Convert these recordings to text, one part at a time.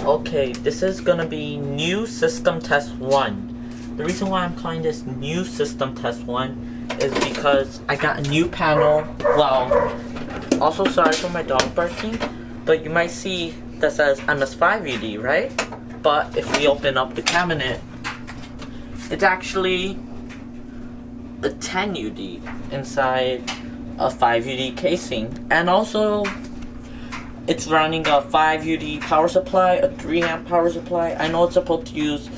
Okay, this is gonna be new system test 1. The reason why I'm calling this new system test 1 is because I got a new panel. Well, also sorry for my dog barking, but you might see that says MS5 UD, right? But if we open up the cabinet, it's actually a 10 UD inside a 5 UD casing. And also, it's running a 5 UD power supply, a 3 amp power supply. I know it's supposed to use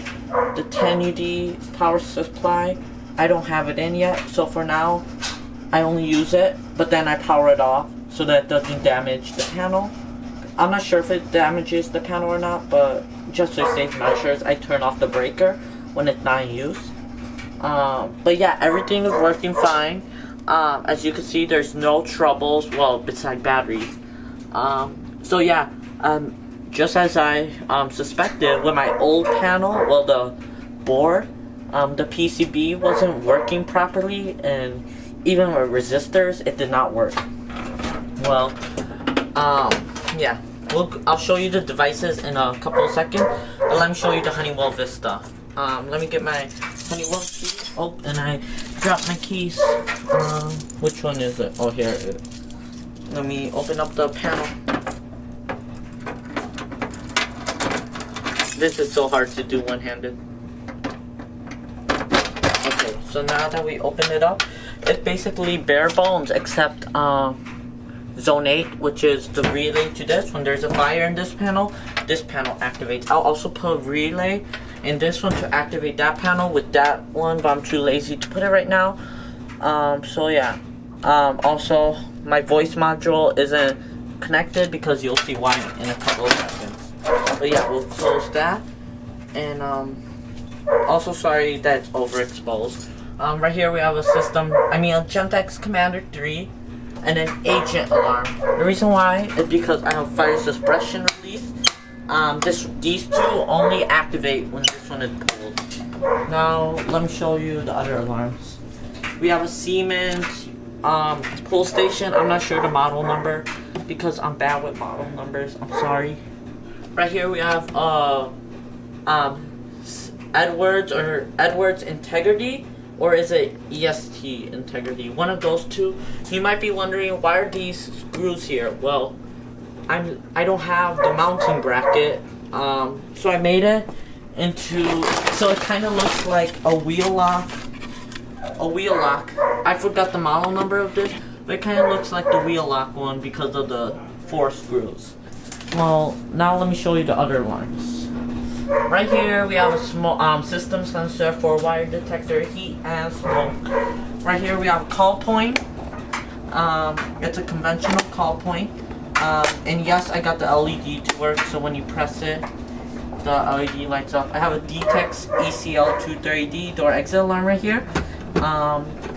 the 10 UD power supply. I don't have it in yet, so for now, I only use it, but then I power it off so that it doesn't damage the panel. I'm not sure if it damages the panel or not, but just for safe measures, I turn off the breaker when it's not in use. But yeah, everything is working fine. As you can see, there's no troubles, well, besides batteries. So yeah, just as I suspected with my old panel, well, the board, the PCB wasn't working properly, and even with resistors, it did not work. Well, yeah, I'll show you the devices in a couple of seconds, but let me show you the Honeywell Vista. Let me get my Honeywell key. Oh, and I dropped my keys. Which one is it? Oh, here it is. Let me open up the panel. This is so hard to do one-handed. Okay, so now that we open it up, it's basically bare bones except zone 8, which is the relay to this. When there's a fire in this panel activates. I'll also put a relay in this one to activate that panel with that one, but I'm too lazy to put it right now. So yeah. Also, my voice module isn't connected because you'll see why in a couple of seconds. But yeah, we'll close that. And also sorry that it's overexposed. Right here we have a Gentex Commander 3 and an agent alarm. The reason why is because I have fire suppression release. These two only activate when this one is pulled. Now let me show you the other alarms. We have a Siemens pull station. I'm not sure the model number because I'm bad with model numbers. I'm sorry. Right here we have Edwards Integrity, or is it EST Integrity? One of those two. You might be wondering, why are these screws here? Well, I don't have the mounting bracket, so I made it into, so it kind of looks like a wheel lock. I forgot the model number of this, but it kind of looks like the wheel lock one because of the 4 screws. Well, now let me show you the other ones. Right here we have a small system sensor for wire detector, heat and smoke. Right here we have a call point. It's a conventional call point. And yes, I got the LED to work, so when you press it, the LED lights up. I have a Detex ECL230D door exit alarm right here.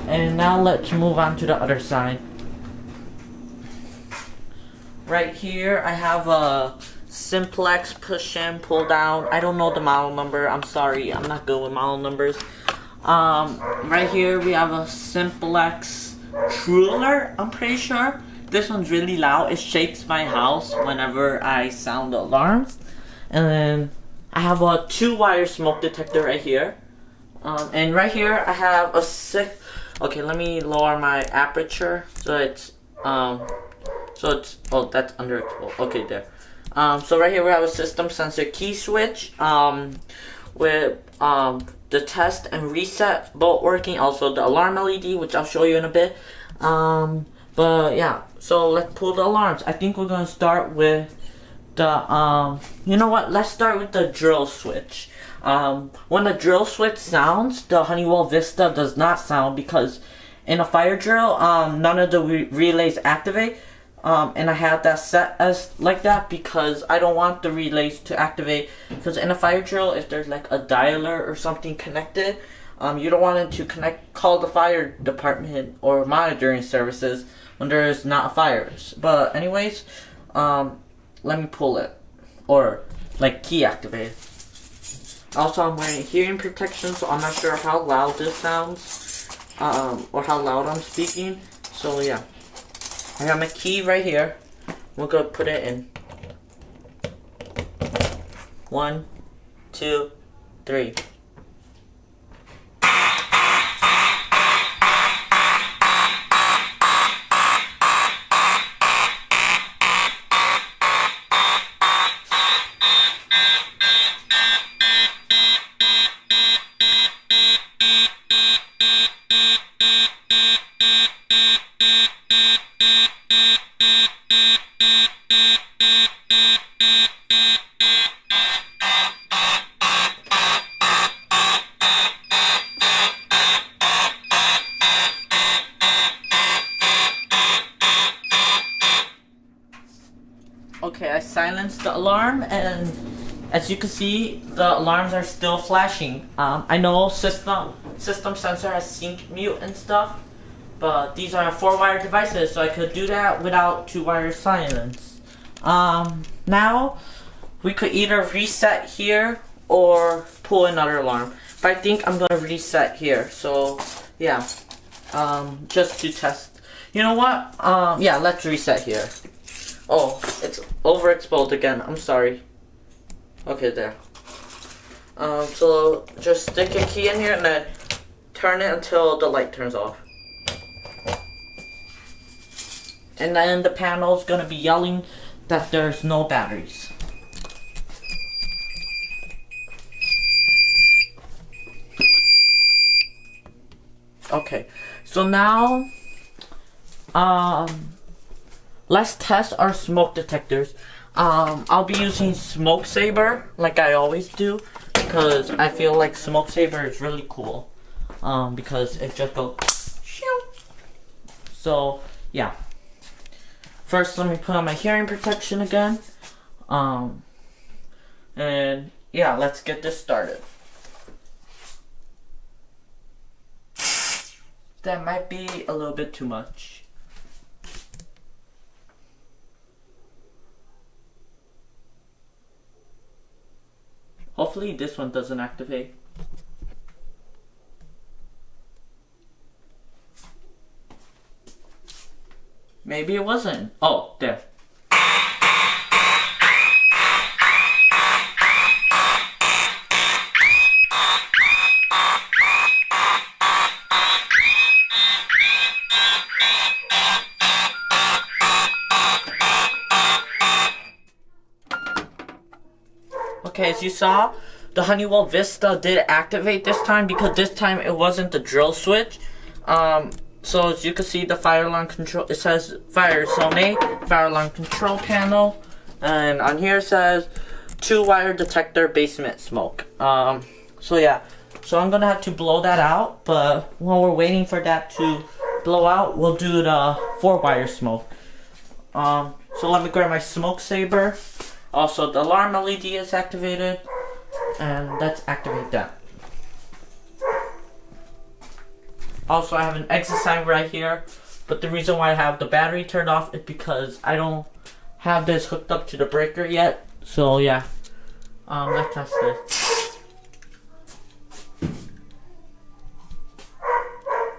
And now let's move on to the other side. Right here I have a Simplex push in, pull down. I don't know the model number. I'm sorry, I'm not good with model numbers. Right here we have a Simplex Truler, I'm pretty sure. This one's really loud. It shakes my house whenever I sound the alarms. And then I have a 2-wire smoke detector right here. And right here I have a 6. Okay, let me lower my aperture so it's oh, that's underexposed. Okay, there. So right here we have a system sensor key switch with the test and reset both working. Also the alarm LED, which I'll show you in a bit. But yeah, so let's pull the alarms. I think we're gonna start with the you know what? Let's start with the drill switch. When the drill switch sounds, the Honeywell Vista does not sound because in a fire drill, none of the relays activate. And I have that set as like that because I don't want the relays to activate. Because in a fire drill, if there's like a dialer or something connected, you don't want it to call the fire department or monitoring services when there's not a fire. But anyways, let me pull it, or like key activate. Also, I'm wearing hearing protection, so I'm not sure how loud this sounds, or how loud I'm speaking. So yeah, I got my key right here. We're gonna put it in. 1, 2, 3. Okay, I silenced the alarm, and as you can see, the alarms are still flashing. I know system sensor has sync mute and stuff, but these are 4-wire devices, so I could do that without 2-wire silence. Now we could either reset here or pull another alarm. But I think I'm gonna reset here. So yeah, just to test. You know what? Yeah, let's reset here. Oh, it's overexposed again. I'm sorry. Okay, there. So just stick a key in here and then turn it until the light turns off. And then the panel's gonna be yelling that there's no batteries. Okay, so now, let's test our smoke detectors. I'll be using Smoke Saber like I always do because I feel like Smoke Saber is really cool. Because it just goes. So yeah. First, let me put on my hearing protection again. And yeah, let's get this started. That might be a little bit too much. Hopefully this one doesn't activate. Maybe it wasn't. Oh, there. Okay, as you saw, the Honeywell Vista did activate this time because this time it wasn't the drill switch. So as you can see, the fire alarm control, it says fire zone A, fire alarm control panel, and on here it says 2-wire detector basement smoke. So yeah, so I'm gonna have to blow that out, but while we're waiting for that to blow out, we'll do the 4-wire smoke. So let me grab my Smoke Saber. Also, the alarm LED is activated, and let's activate that. Also, I have an exit sign right here, but the reason why I have the battery turned off is because I don't have this hooked up to the breaker yet. So yeah, let's test this.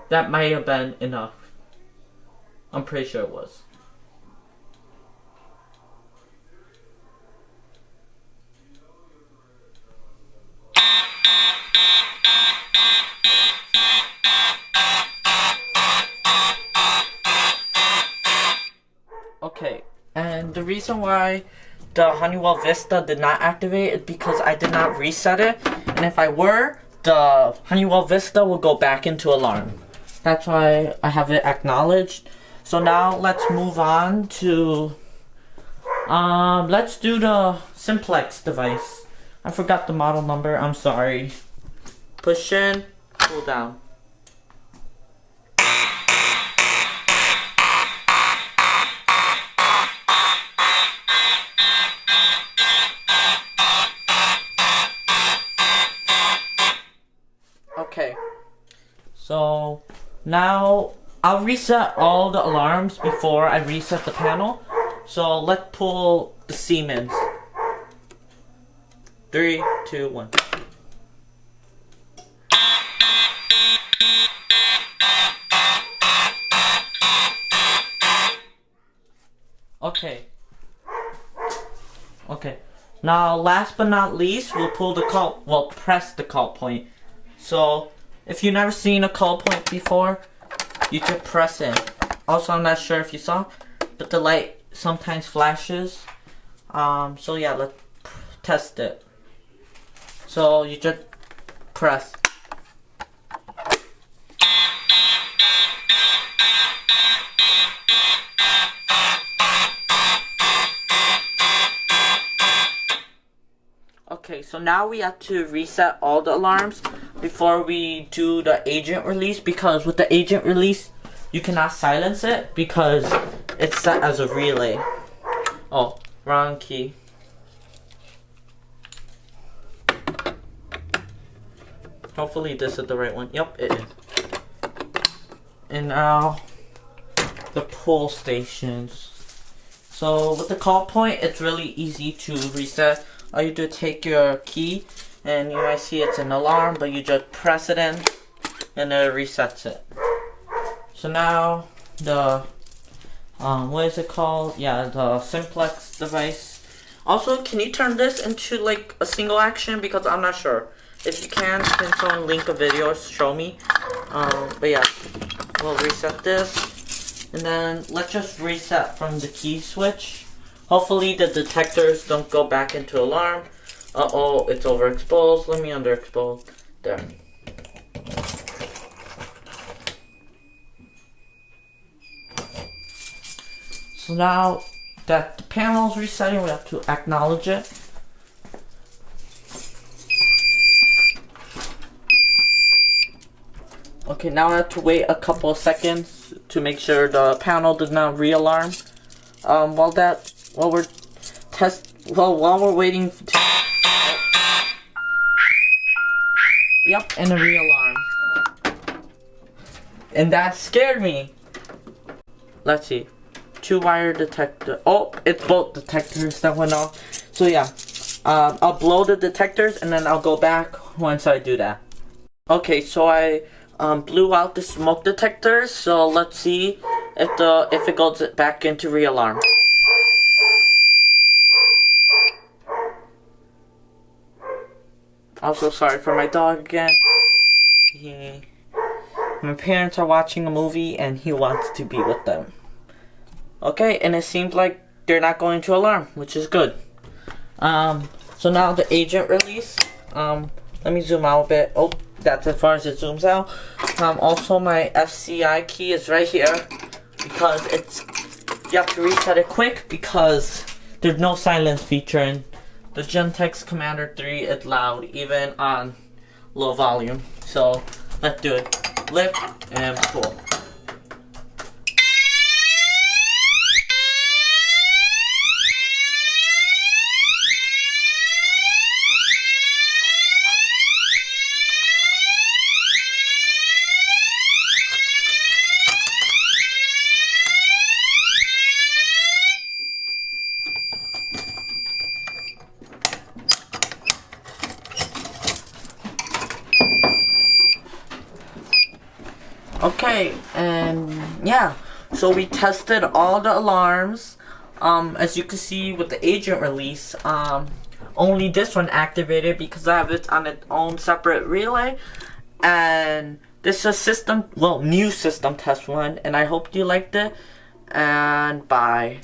That might have been enough. I'm pretty sure it was. Okay, and the reason why the Honeywell Vista did not activate is because I did not reset it, and if I were, the Honeywell Vista will go back into alarm. That's why I have it acknowledged. So now let's move on to, let's do the Simplex device. I forgot the model number, I'm sorry. Push in, pull down. Okay, so now I'll reset all the alarms before I reset the panel. So let's pull the Siemens. 3, 2, 1. Okay. Okay. Now, last but not least, we'll press the call point. So, if you've never seen a call point before, you just press it. Also, I'm not sure if you saw, but the light sometimes flashes. So yeah, let's test it. So you just press. Okay, so now we have to reset all the alarms before we do the agent release, because with the agent release, you cannot silence it because it's set as a relay. Oh, wrong key. Hopefully this is the right one. Yep, it is. And now, the pull stations. So with the call point, it's really easy to reset. All you do is take your key, and you might see it's an alarm, but you just press it in, and it resets it. So now, the, what is it called? Yeah, the simplex device. Also, can you turn this into like a single action? Because I'm not sure. If you can someone link a video or show me. But yeah, we'll reset this. And then let's just reset from the key switch. Hopefully the detectors don't go back into alarm. Uh-oh, it's overexposed. Let me underexpose. There. So now that the panel is resetting, we have to acknowledge it. Okay, now I have to wait a couple of seconds to make sure the panel does not re-alarm. While we're waiting to... Yep, and a re-alarm. And that scared me. Let's see. 2-wire detector. Oh, it's both detectors that went off. So yeah, I'll blow the detectors and then I'll go back once I do that. Okay, so I blew out the smoke detectors. So let's see if it goes back into re-alarm. Also, sorry for my dog again. My parents are watching a movie and he wants to be with them. Okay, and it seems like they're not going to alarm, which is good. So now the agent release. Let me zoom out a bit. Oh, that's as far as it zooms out. Also my FCI key is right here because you have to reset it quick because there's no silence feature in the Gentex Commander 3. It's loud even on low volume. So let's do it. Lift and pull. Okay, and yeah, so we tested all the alarms. As you can see with the agent release, only this one activated because I have it on its own separate relay. And this is new system test one, and I hope you liked it, and bye.